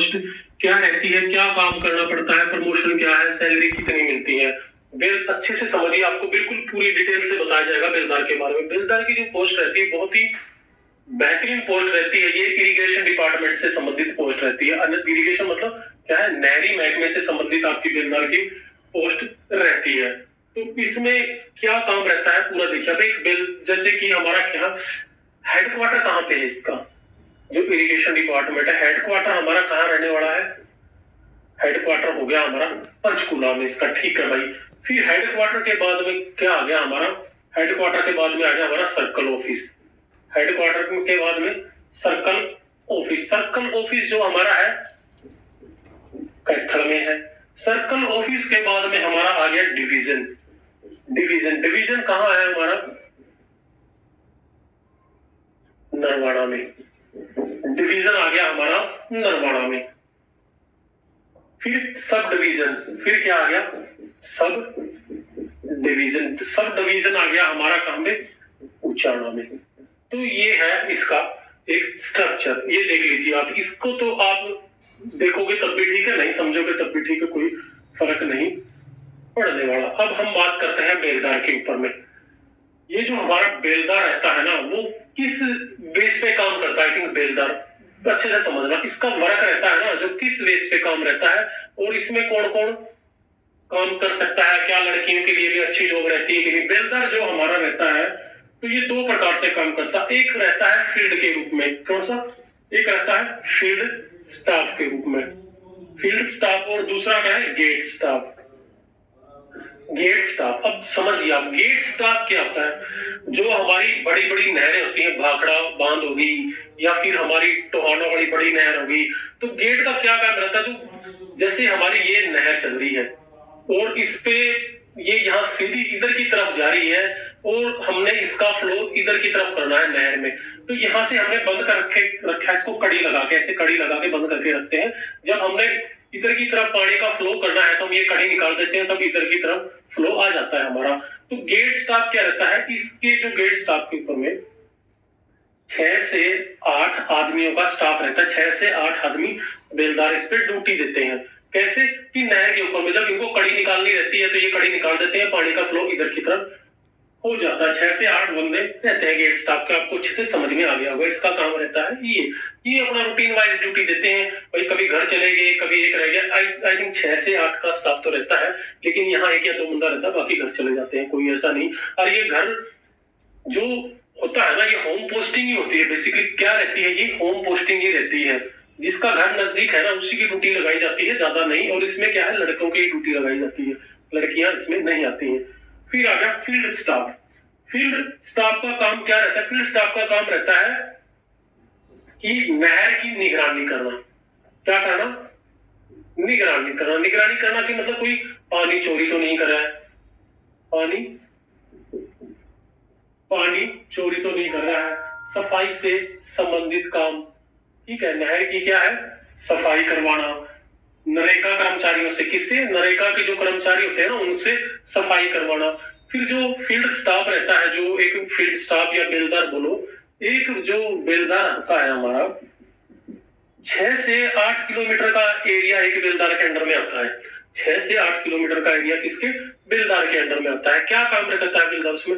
Post क्या रहती है, क्या काम करना पड़ता है, प्रमोशन क्या है, सैलरी कितनी मिलती है, बेल अच्छे से समझिए। आपको बिल्कुल पूरी डिटेल से बताया जाएगा बेलदार के बारे में। बेलदार की जो पोस्ट रहती है बहुत ही बेहतरीन पोस्ट रहती है। ये इरिगेशन डिपार्टमेंट से संबंधित पोस्ट रहती है। इरिगेशन मतलब क्या है, नहरी महकमे से संबंधित आपकी बेलदार की पोस्ट रहती है। तो इसमें क्या काम रहता है पूरा देखिए। अब एक बेल जैसे कि हमारा क्या हेडक्वार्टर कहाँ पे है इसका, जो इरिगेशन डिपार्टमेंट है हेडक्वार्टर हमारा कहाँ रहने वाला है, हेडक्वार्टर हो गया हमारा पंचकुला में इसका, ठीक है भाई। फिर हेडक्वार्टर के बाद में क्या आ गया हमारा, हेडक्वार्टर के बाद में आ गया हमारा सर्कल ऑफिस। हेडक्वार्टर के बाद में सर्कल ऑफिस। सर्कल ऑफिस जो हमारा है कैथल में है। सर्कल ऑफिस के बाद में हमारा आ गया डिवीजन। डिवीजन कहाँ है हमारा, नरवाड़ा में। डिवीजन आ गया हमारा नरवाड़ा में। फिर सब डिवीजन, फिर क्या आ गया सब डिवीजन। सब डिवीजन आ गया हमारा कहां पे, उचाना में। तो ये है इसका एक स्ट्रक्चर, ये देख लीजिए आप। इसको तो आप देखोगे तब भी ठीक है, नहीं समझोगे तब भी ठीक है, कोई फर्क नहीं पड़ने वाला। अब हम बात करते हैं बेलदार के ऊपर में। ये जो हमारा बेलदार रहता है ना, वो किस बेस पे काम करता है, आई थिंक बेलदार अच्छे से समझना। इसका वर्क रहता है ना, जो किस बेस पे काम रहता है और इसमें कौन कौन काम कर सकता है, क्या लड़कियों के लिए भी अच्छी जॉब रहती है कि नहीं। बेलदार जो हमारा रहता है तो ये दो प्रकार से काम करता है। एक रहता है फील्ड के रूप में, कौन सा, एक रहता है फील्ड स्टाफ के रूप में, फील्ड स्टाफ, और दूसरा क्या है गेट स्टाफ। गेट स्टाफ, अब समझिए आप गेट स्टाफ क्या होता है। जो हमारी बड़ी बड़ी नहरें होती हैं, भाखड़ा बांध होगी या फिर हमारी टोहाना वाली बड़ी नहर होगी, तो गेट का क्या काम रहता है, जो जैसे हमारी ये नहर चल रही है और इस पे ये यहाँ सीधी इधर की तरफ जा रही है और हमने इसका फ्लो इधर की तरफ करना है नहर में, तो यहाँ से हमने बंद कर रखा है इसको, कड़ी लगा के, ऐसे कड़ी लगा के बंद करके रखते हैं। जब हमने इधर की तरफ पानी का फ्लो करना है तो हम ये कड़ी निकाल देते हैं, तब इधर की तरफ फ्लो आ जाता है हमारा। तो गेट स्टाफ क्या रहता है, इसके जो गेट स्टाफ के ऊपर में 6 से 8 आदमियों का स्टाफ रहता है। 6 से 8 आदमी बेलदार इस पे ड्यूटी देते हैं। कैसे कि नहर के ऊपर में जब इनको कड़ी निकालनी रहती है तो ये कड़ी निकाल देते हैं, पानी का फ्लो इधर की तरफ हो जाता है। 6 से 8 बंदे रहते हैं गेट स्टाफ के। आपको अच्छे से समझ में आ गया होगा इसका काम रहता है ये अपना रूटीन वाइज ड्यूटी देते हैं भाई। कभी घर चले गए, कभी एक रह गया। आई थिंक 6 से 8 का स्टाफ तो रहता है, लेकिन यहाँ 1 या 2 बंदा रहता है, बाकी घर चले जाते हैं, कोई ऐसा नहीं। और ये घर जो होता है ना, ये होम पोस्टिंग ही होती है बेसिकली। क्या रहती है, ये होम पोस्टिंग ही रहती है। जिसका घर नजदीक है ना उसी की ड्यूटी लगाई जाती है, ज्यादा नहीं। और इसमें क्या है, लड़कों की ड्यूटी लगाई जाती है, लड़कियां इसमें नहीं आती हैं। फिर आ गया फील्ड स्टाफ। फील्ड स्टाफ का काम क्या रहता है, फील्ड स्टाफ का काम रहता है कि नहर की निगरानी करना। क्या करना, निगरानी करना। निगरानी करना कि मतलब कोई पानी चोरी तो नहीं कर रहा है, पानी चोरी तो नहीं कर रहा है। सफाई से संबंधित काम, ठीक है, नहर की क्या है, सफाई करवाना। नरेगा कर्मचारियों से, किससे, नरेगा के जो कर्मचारी होते हैं ना उनसे सफाई करवाना। फिर जो फील्ड स्टाफ रहता है, जो एक फील्ड स्टाफ या बेलदार बोलो, एक जो बेलदार होता है हमारा 6 से 8 किलोमीटर का एरिया एक बेलदार के अंडर में आता है। 6 से 8 किलोमीटर का एरिया किसके, बेलदार के अंडर में आता है। क्या काम करता है बेलदार उसमें,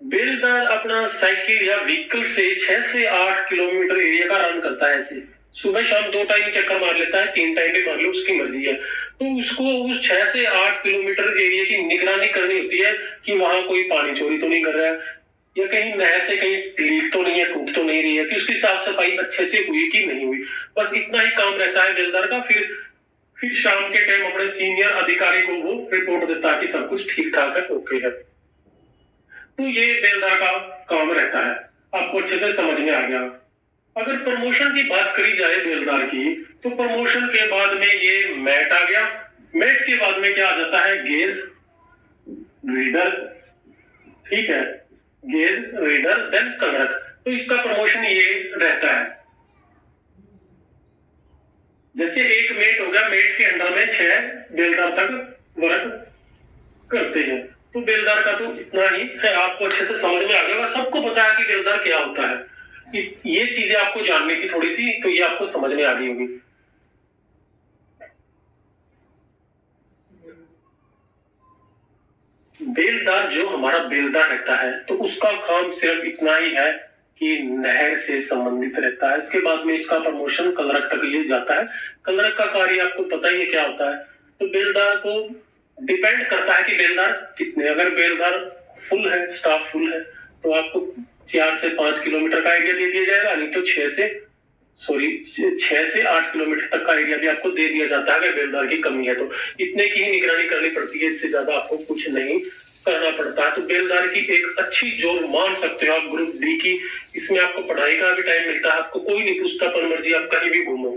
बेलदार अपना साइकिल या व्हीकल से 6 से 8 किलोमीटर एरिया का रन करता है। ऐसे सुबह शाम 2 टाइम चक्कर मार लेता है, 3 टाइम भी मार ले, उसकी मर्जी है। तो उसको उस 6 से 8 किलोमीटर एरिया की निगरानी करनी होती है कि वहां कोई पानी चोरी तो नहीं कर रहा है, या कहीं नहर से कहीं लीक तो नहीं है, टूट तो नहीं रही है, कि उसकी साफ सफाई अच्छे से हुई कि नहीं हुई। बस इतना ही काम रहता है बेलदार का। फिर शाम के टाइम अपने सीनियर अधिकारी को वो रिपोर्ट देता है कि सब कुछ ठीक ठाक है, ओके है। तो ये बेलदार का काम रहता है। आपको अच्छे से समझ में आ गया। अगर प्रमोशन की बात करी जाए बेलदार की, तो प्रमोशन के बाद में ये मैट आ गया। मैट के बाद में क्या आ जाता है, गेज रीडर, ठीक है, गेज रीडर, देन क्लर्क। तो इसका प्रमोशन ये रहता है। जैसे एक मेट हो गया, मेट के अंडर में 6 बेलदार तक वर्क करते हैं। तो बेलदार का तो इतना ही है, आपको अच्छे से समझ में आ गया। सबको पता है कि बेलदार क्या होता है। ये चीजें आपको जाननी थी थोड़ी सी, तो ये आपको समझ में आ गई होगी। बेलदार जो हमारा बेलदार रहता है तो उसका काम सिर्फ इतना ही है कि नहर से संबंधित रहता है। इसके बाद में इसका प्रमोशन कलरक तक ये जाता है। कलरक का कार्य आपको पता ही है क्या होता है। तो बेलदार को डिपेंड करता है कि बेलदार कितने, अगर बेलदार फुल है, स्टाफ फुल है, तो आपको 4 से 5 किलोमीटर का एरिया दे दिया जाएगा, नहीं तो 6 से 8 किलोमीटर तक का एरिया भी आपको दे दिया जाता है अगर बेलदार की कमी है तो। इतने की ही निगरानी करनी पड़ती है, इससे ज्यादा आपको कुछ नहीं करना पड़ता है। तो बेलदार की एक अच्छी जॉब मान सकते हो आप ग्रुप डी की। इसमें आपको पढ़ाई का भी टाइम मिलता है, आपको कोई नहीं पूछता, पर मर्जी आप कहीं भी घूमो,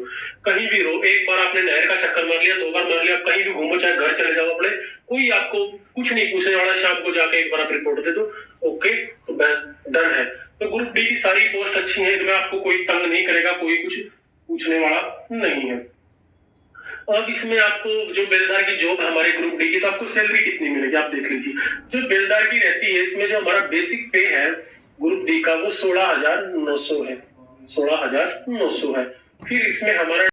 कहीं भी रहो। एक बार आपने नहर का चक्कर मार लिया, 2 बार मार लिया, कहीं भी घूमो, चाहे घर चले जाओ अपने, कोई आपको कुछ नहीं पूछने वाला। शाम को जाके एक बार आप रिपोर्ट दे दो, ओके, तो बस डन है। तो ग्रुप डी की सारी पोस्ट अच्छी है, इनमें आपको कोई तंग नहीं करेगा, कोई कुछ पूछने वाला नहीं है। अब इसमें आपको जो बेलदार की जॉब है हमारे ग्रुप डी की, तो आपको सैलरी कितनी मिलेगी आप देख लीजिए। जो बेलदार की रहती है, इसमें जो हमारा बेसिक पे है ग्रुप डी का वो 16,900 है, 16,900 है। फिर इसमें हमारा